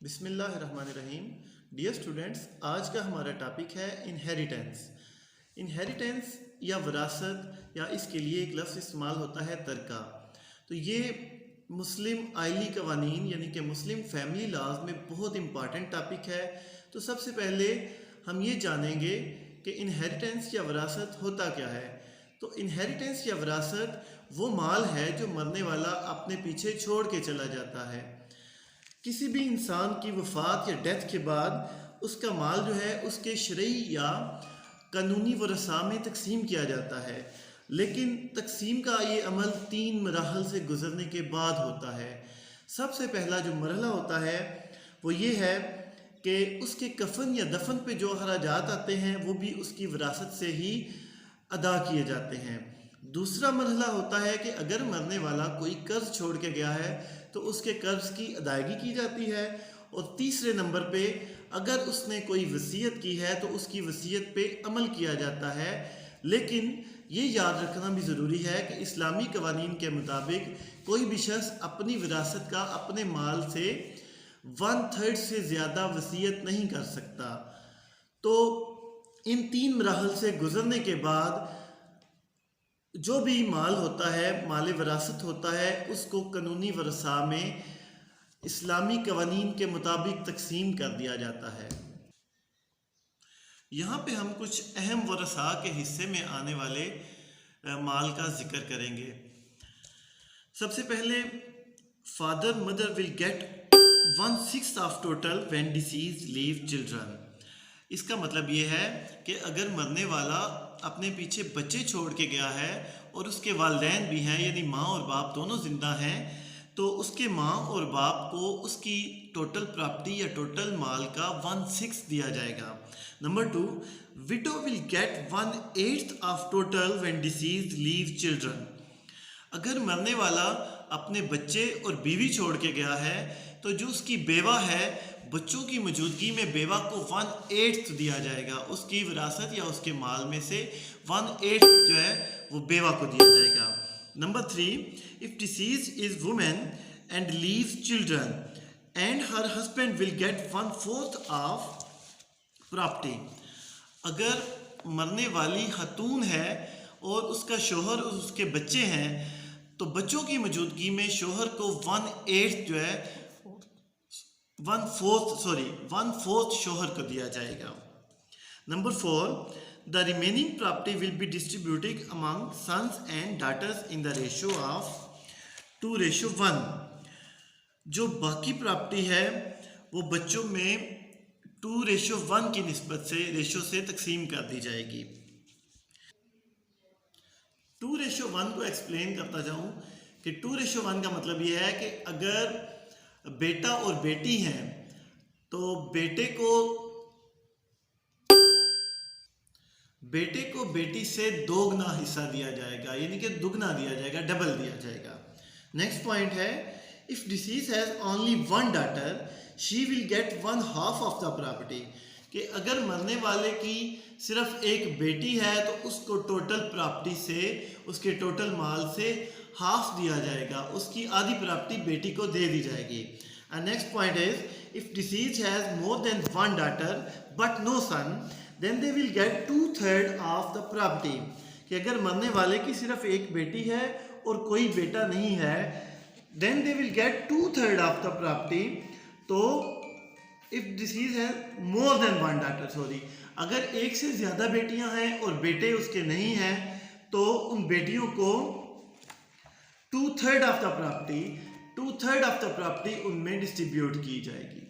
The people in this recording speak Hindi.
बिस्मिल्लाहिर्रहमानिर्रहीम। डियर स्टूडेंट्स, आज का हमारा टॉपिक है इनहेरिटेंस। इनहेरिटेंस या विरासत या इसके लिए एक लफ्ज़ इस्तेमाल होता है तरका। तो ये मुस्लिम आइली कवानीन यानी कि मुस्लिम फैमिली लॉज में बहुत इम्पॉर्टेंट टॉपिक है। तो सबसे पहले हम ये जानेंगे कि इनहेरिटेंस या विरासत होता क्या है। तो इनहेरिटेंस या विरासत वो माल है जो मरने वाला अपने पीछे छोड़ के चला जाता है। किसी भी इंसान की वफ़ात या डेथ के बाद उसका माल जो है उसके शरई या कानूनी वरसा में तकसीम किया जाता है, लेकिन तकसीम का ये अमल 3 मराहल से गुज़रने के बाद होता है। सबसे पहला जो मरहला होता है वो ये है कि उसके कफन या दफन पे जो अखराजात आते हैं वो भी उसकी विरासत से ही अदा किए जाते हैं। दूसरा मरहला होता है कि अगर मरने वाला कोई कर्ज छोड़ के गया है तो उसके कर्ज की अदायगी की जाती है। और तीसरे नंबर पे अगर उसने कोई वसीयत की है तो उसकी वसीयत पे अमल किया जाता है। लेकिन ये याद रखना भी ज़रूरी है कि इस्लामी कवानीन के मुताबिक कोई भी शख्स अपनी विरासत का अपने माल से 1/3 से ज़्यादा वसीयत नहीं कर सकता। तो इन 3 मराहल से गुज़रने के बाद जो भी माल होता है, माल विरासत होता है, उसको कानूनी वरसा में इस्लामी कवानीन के मुताबिक तकसीम कर दिया जाता है। यहाँ पे हम कुछ अहम वरसा के हिस्से में आने वाले माल का जिक्र करेंगे। सबसे पहले father mother will get 1/6 of total when disease leave children. इसका मतलब ये है कि अगर मरने वाला अपने पीछे बच्चे छोड़ के गया है और उसके वालिदैन भी हैं, यानी माँ और बाप दोनों जिंदा हैं, तो उसके माँ और बाप को उसकी टोटल प्रॉपर्टी या टोटल माल का 1/6 दिया जाएगा। Number 2, window will get 1/8 of total when disease leave children. अगर मरने वाला अपने बच्चे और बीवी छोड़ के गया है तो जो उसकी बेवा है, बच्चों की मौजूदगी में बेवा को 1/8 दिया जाएगा। उसकी विरासत या उसके माल में से 1/8 जो है वो बेवा को दिया जाएगा। Number 3, if disease is women and leaves children and her husband will get 1/4 of property. अगर मरने वाली खतून है और उसका शोहर और उसके बच्चे हैं तो बच्चों की मौजूदगी में शोहर को 1/8 जो है 1/4 शोहर को दिया जाएगा। Number 4, the remaining property will be distributed among sons and daughters in the ratio of 2:1। जो बाकी प्रॉपर्टी है वो बच्चों में 2:1 की निस्बत से रेशो से तकसीम कर दी जाएगी। 2:1 को एक्सप्लेन करता जाऊं कि 2:1 का मतलब ये है कि अगर बेटा और बेटी हैं तो बेटे को बेटी से 2 गुना हिस्सा दिया जाएगा, यानी कि दुगना दिया जाएगा, डबल दिया जाएगा। नेक्स्ट पॉइंट है, if deceased has only 1 daughter she will get 1/2 of the property. कि अगर मरने वाले की सिर्फ एक बेटी है तो उसको टोटल प्रॉपर्टी से, उसके टोटल माल से हाफ दिया जाएगा, उसकी आधी प्रॉपर्टी बेटी को दे दी जाएगी। And next point is, if deceased has more than 1 daughter but no son then they will get 2/3 of the property. कि अगर मरने वाले की सिर्फ एक बेटी है और कोई बेटा नहीं है, then they will get 2/3 of the property. तो इफ डिसीज है मोर देन 1 डॉटर, अगर एक से ज्यादा बेटियां हैं और बेटे उसके नहीं हैं तो उन बेटियों को 2/3 ऑफ द प्रॉपर्टी उनमें डिस्ट्रीब्यूट की जाएगी।